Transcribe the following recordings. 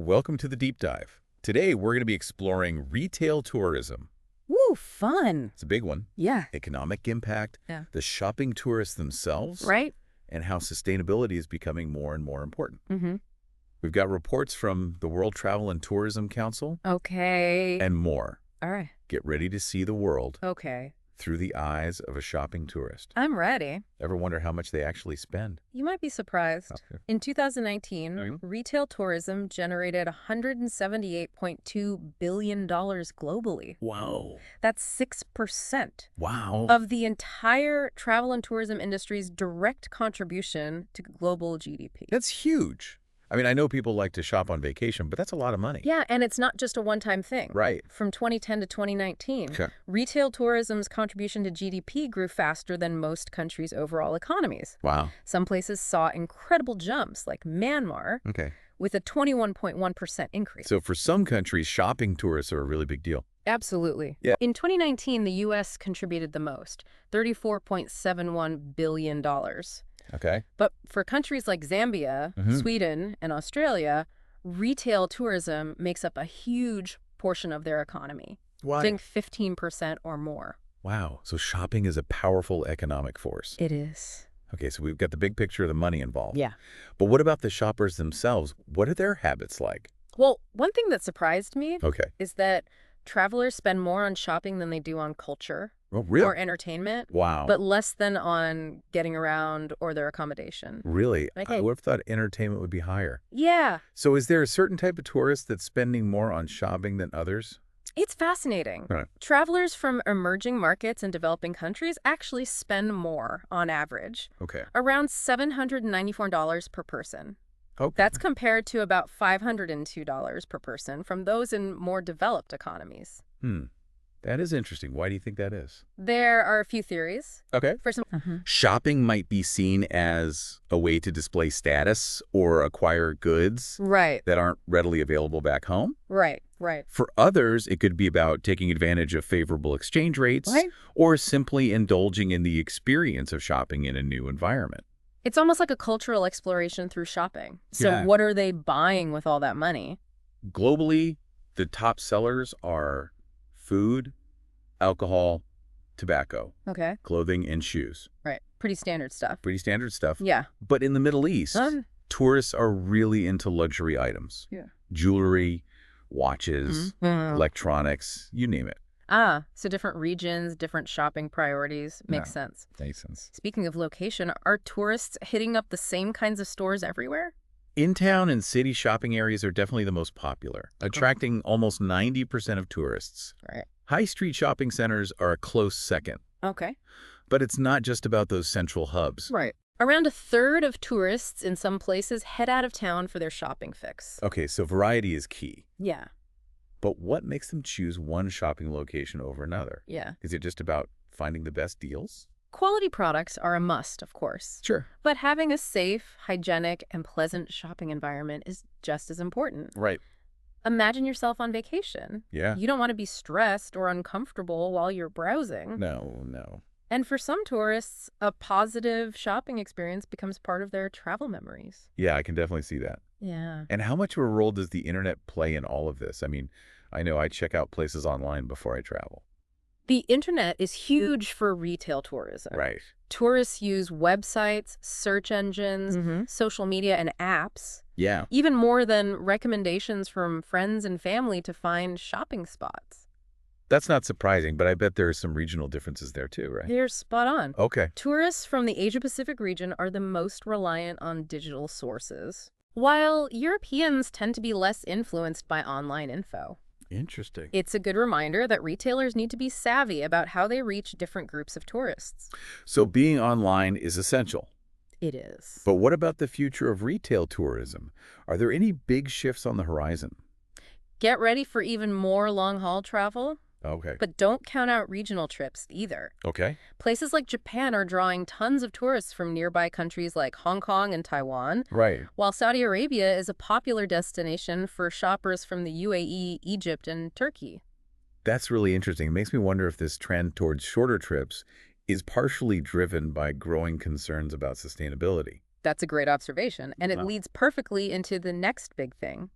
Welcome to the Deep Dive. Today, we're going to be exploring retail tourism. Woo, fun. It's a big one. Yeah. Economic impact, Yeah. the shopping tourists themselves, Right? and how sustainability is becoming more and more important. Mm-hmm. We've got reports from the World Travel and Tourism Council Okay. and more. All right. Get ready to see the world Okay. through the eyes of a shopping tourist. I'm ready. Ever wonder how much they actually spend? You might be surprised. In 2019, Oh, yeah? retail tourism generated $178.2 billion globally. Wow. That's 6% Wow. of the entire travel and tourism industry's direct contribution to global GDP. That's huge. I mean, I know people like to shop on vacation, but that's a lot of money. Yeah, and it's not just a one-time thing. Right. From 2010 to 2019, Okay. retail tourism's contribution to GDP grew faster than most countries' overall economies. Wow. Some places saw incredible jumps, like Myanmar, Okay. with a 21.1% increase. So for some countries, shopping tourists are a really big deal. Absolutely. Yeah. In 2019, the U.S. contributed the most, $34.71 billion. Okay. But for countries like Zambia, Mhm. Sweden, and Australia, retail tourism makes up a huge portion of their economy. Why? Think 15% or more. Wow. So shopping is a powerful economic force. It is. Okay, so we've got the big picture of the money involved. Yeah. But what about the shoppers themselves? What are their habits like? Well, one thing that surprised me Okay. is that travelers spend more on shopping than they do on culture Oh, really? or entertainment, Wow. but less than on getting around or their accommodation. Really? Okay. I would have thought entertainment would be higher. Yeah, So is there a certain type of tourist that's spending more on shopping than others? it's fascinating. Right. Travelers from emerging markets and developing countries actually spend more on average, Okay. around $794 per person. Okay. That's compared to about $502 per person from those in more developed economies. That is interesting. Why do you think that is? There are a few theories. Okay. For some, Shopping might be seen as a way to display status or acquire goods Right, that aren't readily available back home. right. For others, it could be about taking advantage of favorable exchange rates Right. or simply indulging in the experience of shopping in a new environment. It's almost like a cultural exploration through shopping. So Yeah. what are they buying with all that money? Globally, the top sellers are food, alcohol, tobacco, Okay. clothing, and shoes. Right. Pretty standard stuff. Pretty standard stuff. Yeah. But in the Middle East, Um, tourists are really into luxury items. Yeah. Jewelry, watches, Mhm. electronics, you name it. So different regions, different shopping priorities. Makes Yeah. sense. Makes sense. Speaking of location, are tourists hitting up the same kinds of stores everywhere? In-town and city shopping areas are definitely the most popular, attracting almost 90% of tourists. Right. High street shopping centers are a close second, Okay. but it's not just about those central hubs. Right. Around a third of tourists in some places head out of town for their shopping fix. Okay, so variety is key. Yeah. But what makes them choose one shopping location over another? Yeah. Is it just about finding the best deals? Quality products are a must, of course. Sure. But having a safe, hygienic, and pleasant shopping environment is just as important. Right. Imagine yourself on vacation. Yeah. You don't want to be stressed or uncomfortable while you're browsing. No. And for some tourists, a positive shopping experience becomes part of their travel memories. Yeah, I can definitely see that. Yeah. And how much of a role does the internet play in all of this? I mean, I know I check out places online before I travel. The internet is huge for retail tourism. Right. Tourists use websites, search engines, social media, and apps, Yeah. even more than recommendations from friends and family to find shopping spots. That's not surprising, but I bet there are some regional differences there too, right? You're spot on. Okay. Tourists from the Asia-Pacific region are the most reliant on digital sources, while Europeans tend to be less influenced by online info. Interesting. It's a good reminder that retailers need to be savvy about how they reach different groups of tourists. So being online is essential. It is. But what about the future of retail tourism? Are there any big shifts on the horizon? Get ready for even more long-haul travel, Okay. but don't count out regional trips either. Okay. Places like Japan are drawing tons of tourists from nearby countries like Hong Kong and Taiwan, Right. while Saudi Arabia is a popular destination for shoppers from the UAE, Egypt, and Turkey. That's really interesting. It makes me wonder if this trend towards shorter trips is partially driven by growing concerns about sustainability. That's a great observation, and it Wow. leads perfectly into the next big thing,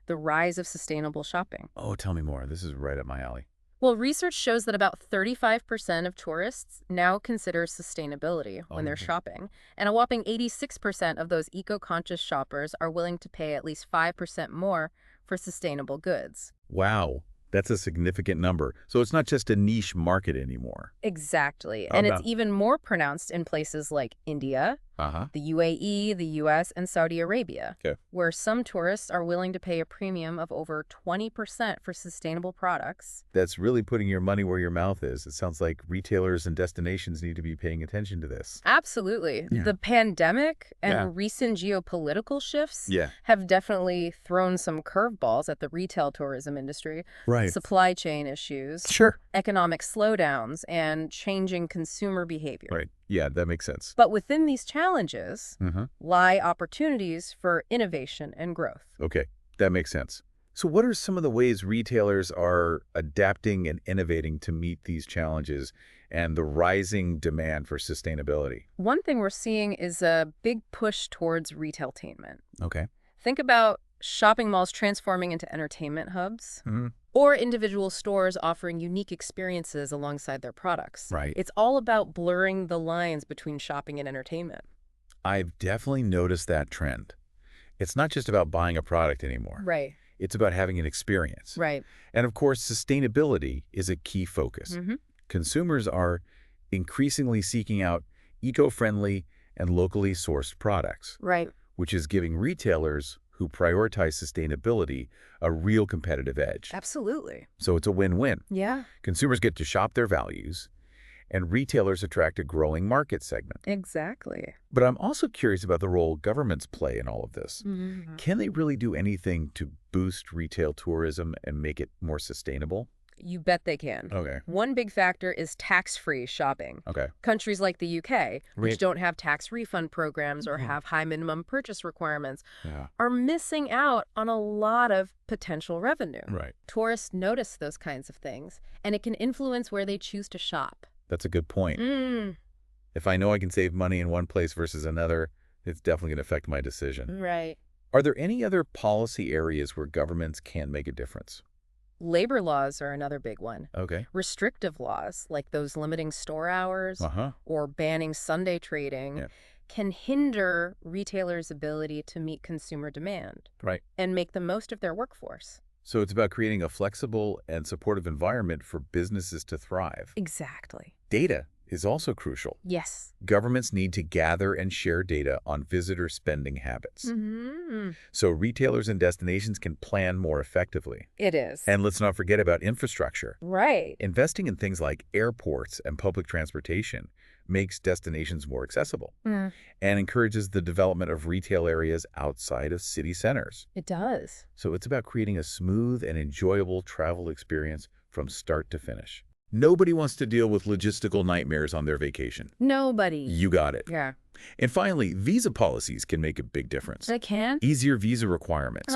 the rise of sustainable shopping. Oh, tell me more. This is right up my alley. Well, research shows that about 35% of tourists now consider sustainability when they're Oh, shopping, and a whopping 86% of those eco-conscious shoppers are willing to pay at least 5% more for sustainable goods. wow. That's a significant number. So it's not just a niche market anymore. Exactly. How And it's about? even more pronounced in places like India, Uh-huh. the UAE, the US, and Saudi Arabia, Okay. where some tourists are willing to pay a premium of over 20% for sustainable products. That's really putting your money where your mouth is. It sounds like retailers and destinations need to be paying attention to this. Absolutely. Yeah. The pandemic and Yeah. recent geopolitical shifts Yeah. have definitely thrown some curveballs at the retail tourism industry. Right. Supply chain issues, Sure. economic slowdowns, and changing consumer behavior. Right. Yeah, that makes sense. But within these challenges Mm-hmm. lie opportunities for innovation and growth. Okay, that makes sense. So what are some of the ways retailers are adapting and innovating to meet these challenges and the rising demand for sustainability? One thing we're seeing is a big push towards retailtainment. Okay. Think about shopping malls transforming into entertainment hubs, Mm-hmm. or individual stores offering unique experiences alongside their products. Right. It's all about blurring the lines between shopping and entertainment. I've definitely noticed that trend. It's not just about buying a product anymore. Right, It's about having an experience. right. And of course, sustainability is a key focus. Mm-hmm. Consumers are increasingly seeking out eco-friendly and locally sourced products, Right. which is giving retailers who prioritize sustainability a real competitive edge. Absolutely. So it's a win-win. Yeah, Consumers get to shop their values, and retailers attract a growing market segment. exactly. But I'm also curious about the role governments play in all of this. Mm-hmm. Can they really do anything to boost retail tourism and make it more sustainable? You bet they can. Okay. One big factor is tax-free shopping. Okay. Countries like the UK, which Right. don't have tax refund programs or Mhm. have high minimum purchase requirements, Yeah. are missing out on a lot of potential revenue. Right. Tourists notice those kinds of things, and it can influence where they choose to shop. That's a good point. Mm, If I know I can save money in one place versus another, it's definitely going to affect my decision. right. Are there any other policy areas where governments can make a difference? Labor laws are another big one. Okay. Restrictive laws, like those limiting store hours Uh-huh. or banning Sunday trading, Yeah. can hinder retailers' ability to meet consumer demand Right. and make the most of their workforce. So it's about creating a flexible and supportive environment for businesses to thrive. Exactly. Data is also crucial. Yes. Governments need to gather and share data on visitor spending habits, Mm-hmm. so retailers and destinations can plan more effectively. It is. And let's not forget about infrastructure. Right. Investing in things like airports and public transportation makes destinations more accessible Mm, and encourages the development of retail areas outside of city centers. it does. So it's about creating a smooth and enjoyable travel experience from start to finish. Nobody wants to deal with logistical nightmares on their vacation. Nobody. You got it. Yeah. And finally, visa policies can make a big difference. They can? Easier visa requirements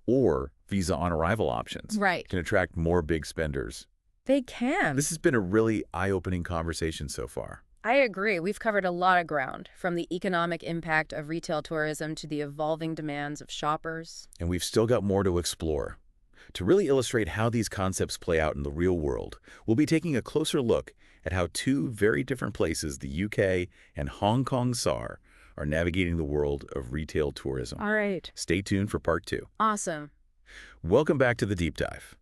or visa on arrival options Right. can attract more big spenders. They can. This has been a really eye-opening conversation so far. I agree. We've covered a lot of ground, from the economic impact of retail tourism to the evolving demands of shoppers. And we've still got more to explore. To really illustrate how these concepts play out in the real world, we'll be taking a closer look at how two very different places, the UK and Hong Kong SAR, are navigating the world of retail tourism. All right. Stay tuned for part 2. Awesome. Welcome back to the Deep Dive.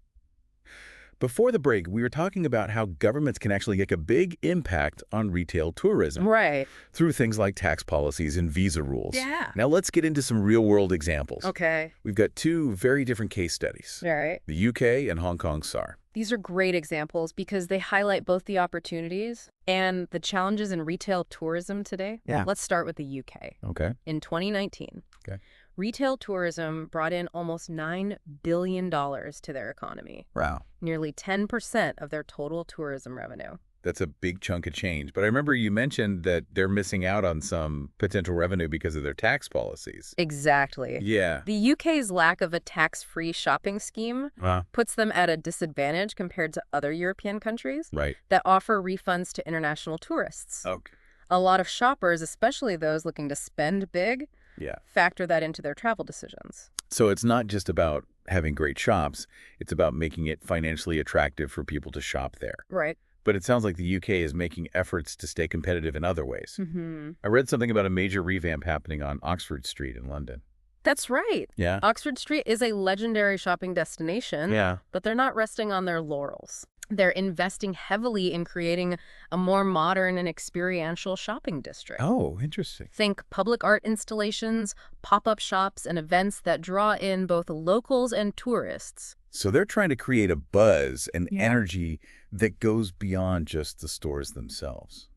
Before the break, we were talking about how governments can actually make a big impact on retail tourism Right. through things like tax policies and visa rules. Yeah. Now let's get into some real-world examples. Okay. We've got two very different case studies, All right. the UK and Hong Kong SAR. These are great examples because they highlight both the opportunities and the challenges in retail tourism today. Yeah. Let's start with the UK. Okay. In 2019, Okay. retail tourism brought in almost $9 billion to their economy, Wow. nearly 10% of their total tourism revenue. That's a big chunk of change. But I remember you mentioned that they're missing out on some potential revenue because of their tax policies. Exactly. Yeah. The UK's lack of a tax-free shopping scheme puts them at a disadvantage compared to other European countries Right. that offer refunds to international tourists. Okay. A lot of shoppers, especially those looking to spend big, Yeah. factor that into their travel decisions. So it's not just about having great shops, it's about making it financially attractive for people to shop there. Right. But it sounds like the UK is making efforts to stay competitive in other ways. Mm-hmm. I read something about a major revamp happening on Oxford Street in London. That's right. Yeah? Oxford Street is a legendary shopping destination, Yeah. but they're not resting on their laurels. They're investing heavily in creating a more modern and experiential shopping district. Oh, interesting. Think public art installations, pop-up shops, and events that draw in both locals and tourists. So they're trying to create a buzz and Yeah. energy that goes beyond just the stores themselves.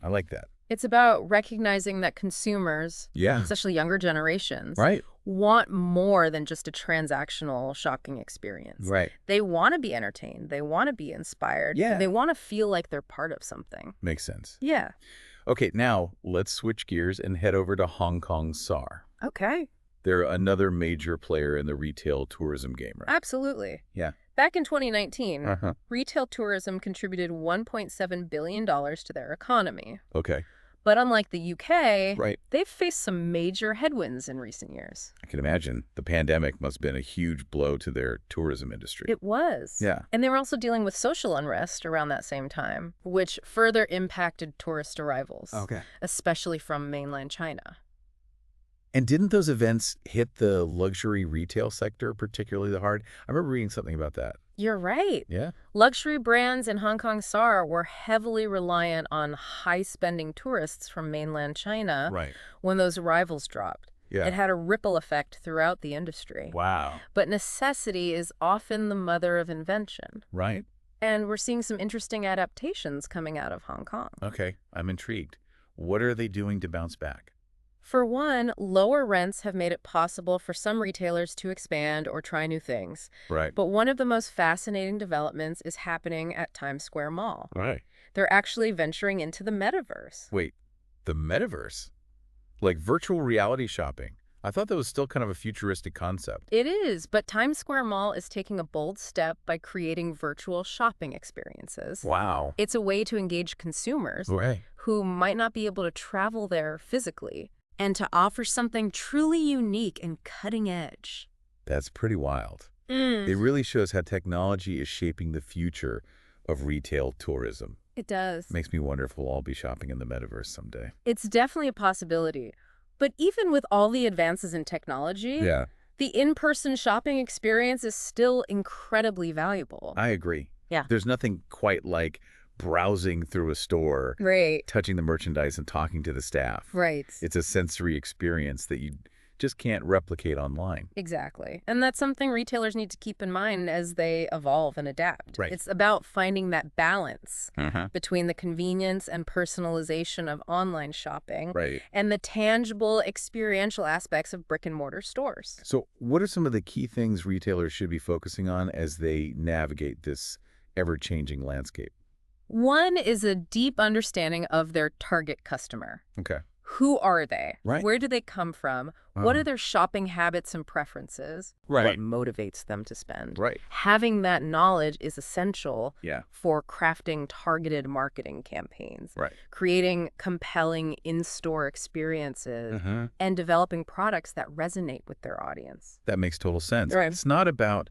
I like that. It's about recognizing that consumers, Yeah. especially younger generations, Right. want more than just a transactional shopping experience. Right. They want to be entertained. They want to be inspired. Yeah. They want to feel like they're part of something. Makes sense. Yeah. Okay, now let's switch gears and head over to Hong Kong SAR. Okay. They're another major player in the retail tourism game, right? Absolutely. Yeah. Back in 2019, Uh-huh. retail tourism contributed $1.7 billion to their economy. Okay. But unlike the UK, Right. they've faced some major headwinds in recent years. I can imagine the pandemic must have been a huge blow to their tourism industry. It was. Yeah. And they were also dealing with social unrest around that same time, which further impacted tourist arrivals, Okay. especially from mainland China. And didn't those events hit the luxury retail sector particularly hard? I remember reading something about that. You're right. Yeah? Luxury brands in Hong Kong SAR were heavily reliant on high-spending tourists from mainland China Right. when those arrivals dropped. Yeah. It had a ripple effect throughout the industry. Wow. But necessity is often the mother of invention. Right. And we're seeing some interesting adaptations coming out of Hong Kong. Okay. I'm intrigued. What are they doing to bounce back? For one, lower rents have made it possible for some retailers to expand or try new things. Right. But one of the most fascinating developments is happening at Times Square Mall. Right. They're actually venturing into the metaverse. Wait, the metaverse? Like virtual reality shopping? I thought that was still kind of a futuristic concept. It is, but Times Square Mall is taking a bold step by creating virtual shopping experiences. Wow. It's a way to engage consumers Right. who might not be able to travel there physically and to offer something truly unique and cutting edge. That's pretty wild. It really shows how technology is shaping the future of retail tourism. It does. Makes me wonder if we'll all be shopping in the metaverse someday. It's definitely a possibility. But even with all the advances in technology, Yeah, the in-person shopping experience is still incredibly valuable. I agree. Yeah. There's nothing quite like browsing through a store, Right. touching the merchandise and talking to the staff. Right. It's a sensory experience that you just can't replicate online. Exactly. And that's something retailers need to keep in mind as they evolve and adapt. Right. It's about finding that balance Uh-huh. between the convenience and personalization of online shopping Right. and the tangible experiential aspects of brick-and-mortar stores. So what are some of the key things retailers should be focusing on as they navigate this ever-changing landscape? One is a deep understanding of their target customer. Okay. Who are they? Right. Where do they come from? What Oh. are their shopping habits and preferences? Right. What motivates them to spend? Right. Having that knowledge is essential Yeah. for crafting targeted marketing campaigns, Right. creating compelling in-store experiences, Uh-huh. and developing products that resonate with their audience. That makes total sense. Right. It's not about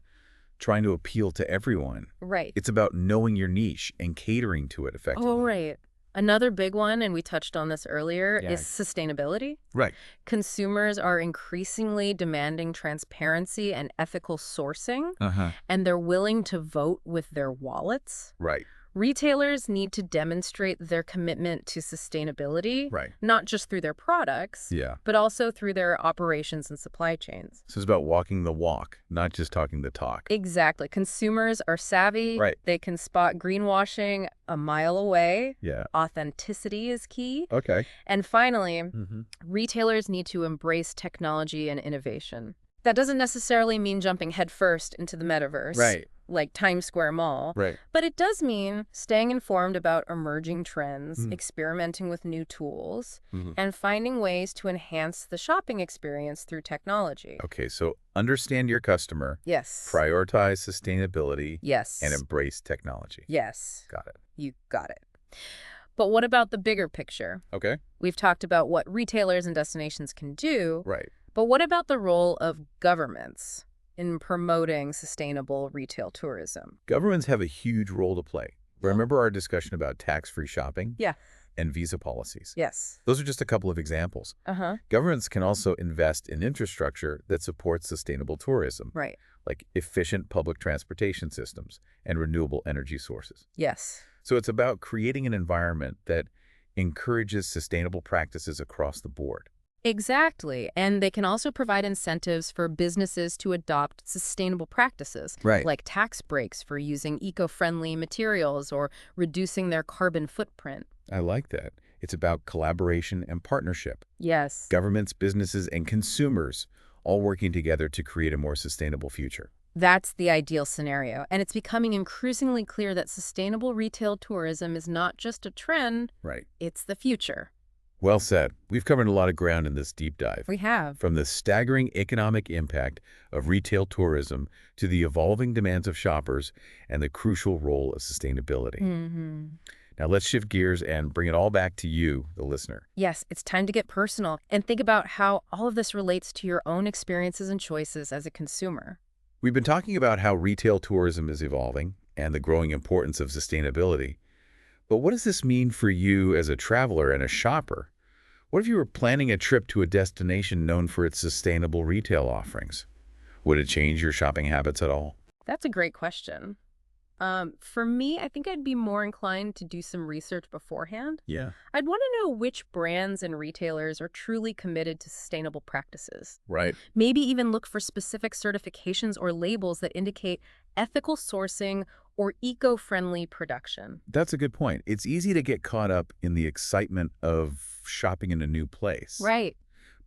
trying to appeal to everyone. Right. It's about knowing your niche and catering to it effectively. Oh, right. Another big one, and we touched on this earlier, Yeah. is sustainability. Right. Consumers are increasingly demanding transparency and ethical sourcing, Uh-huh. and they're willing to vote with their wallets. Right. Retailers need to demonstrate their commitment to sustainability, Right. not just through their products, Yeah. but also through their operations and supply chains. So it's about walking the walk, not just talking the talk. Exactly. Consumers are savvy. Right. They can spot greenwashing a mile away. Yeah. Authenticity is key. Okay. And finally, Mm-hmm. retailers need to embrace technology and innovation. That doesn't necessarily mean jumping headfirst into the metaverse, Right. like Times Square Mall. Right. But it does mean staying informed about emerging trends, Mm. experimenting with new tools, Mhm. and finding ways to enhance the shopping experience through technology. Okay, so understand your customer, Yes. prioritize sustainability, Yes. and embrace technology. Yes. Got it. You got it. But what about the bigger picture? Okay. We've talked about what retailers and destinations can do, Right. but what about the role of governments in promoting sustainable retail tourism? Governments have a huge role to play. Remember our discussion about tax-free shopping? Yeah. And visa policies. Yes. Those are just a couple of examples. Uh-huh. Governments can also invest in infrastructure that supports sustainable tourism, Right. like efficient public transportation systems and renewable energy sources. Yes. So it's about creating an environment that encourages sustainable practices across the board. Exactly. And they can also provide incentives for businesses to adopt sustainable practices, Right. like tax breaks for using eco-friendly materials or reducing their carbon footprint. I like that. It's about collaboration and partnership. Yes. Governments, businesses, and consumers all working together to create a more sustainable future. That's the ideal scenario. And it's becoming increasingly clear that sustainable retail tourism is not just a trend, Right. it's the future. Well said. We've covered a lot of ground in this deep dive. We have. From the staggering economic impact of retail tourism to the evolving demands of shoppers and the crucial role of sustainability. Mm-hmm. Now let's shift gears and bring it all back to you, the listener. Yes, it's time to get personal and think about how all of this relates to your own experiences and choices as a consumer. We've been talking about how retail tourism is evolving and the growing importance of sustainability. But what does this mean for you as a traveler and a shopper? What if you were planning a trip to a destination known for its sustainable retail offerings? Would it change your shopping habits at all? That's a great question. For me, I think I'd be more inclined to do some research beforehand. Yeah. I'd want to know which brands and retailers are truly committed to sustainable practices. Right. Maybe even look for specific certifications or labels that indicate ethical sourcing or eco-friendly production. That's a good point. It's easy to get caught up in the excitement of shopping in a new place. Right.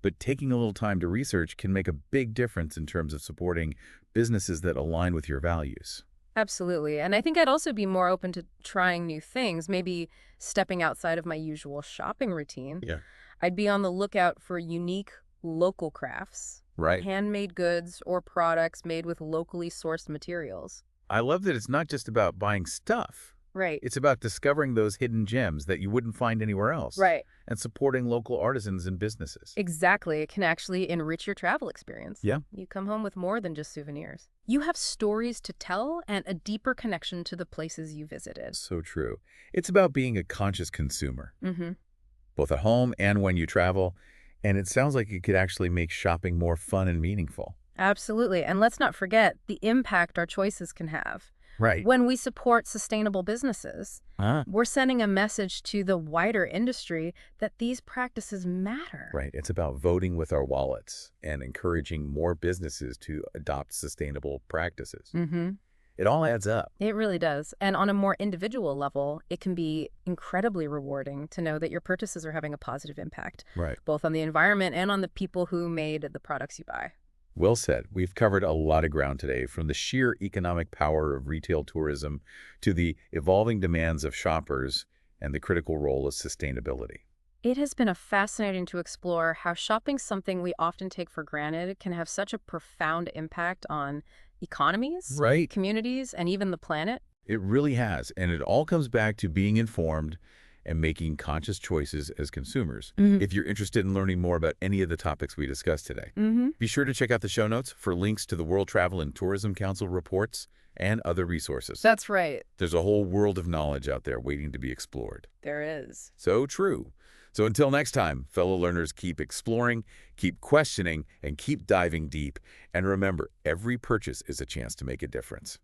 But taking a little time to research can make a big difference in terms of supporting businesses that align with your values. Absolutely. And I think I'd also be more open to trying new things, maybe stepping outside of my usual shopping routine. Yeah. I'd be on the lookout for unique local crafts, Right. handmade goods, or products made with locally sourced materials. I love that it's not just about buying stuff. Right. It's about discovering those hidden gems that you wouldn't find anywhere else. Right. And supporting local artisans and businesses. Exactly. It can actually enrich your travel experience. Yeah. You come home with more than just souvenirs. You have stories to tell and a deeper connection to the places you visited. So true. It's about being a conscious consumer, Mm-hmm. both at home and when you travel. And it sounds like it could actually make shopping more fun and meaningful. Absolutely. And let's not forget the impact our choices can have. Right. When we support sustainable businesses, Ah. we're sending a message to the wider industry that these practices matter. Right. It's about voting with our wallets and encouraging more businesses to adopt sustainable practices. Mm-hmm. It all adds up. It really does. And on a more individual level, it can be incredibly rewarding to know that your purchases are having a positive impact, Right. both on the environment and on the people who made the products you buy. Well said. We've covered a lot of ground today, from the sheer economic power of retail tourism to the evolving demands of shoppers and the critical role of sustainability. It has been fascinating to explore how shopping something we often take for granted can have such a profound impact on economies, Right. communities, and even the planet. It really has. And it all comes back to being informed and making conscious choices as consumers. Mm-hmm. If you're interested in learning more about any of the topics we discussed today, Mm-hmm. be sure to check out the show notes for links to the World Travel and Tourism Council reports and other resources. That's right. There's a whole world of knowledge out there waiting to be explored. There is. So true. So until next time, fellow learners, keep exploring, keep questioning, and keep diving deep. And remember, every purchase is a chance to make a difference.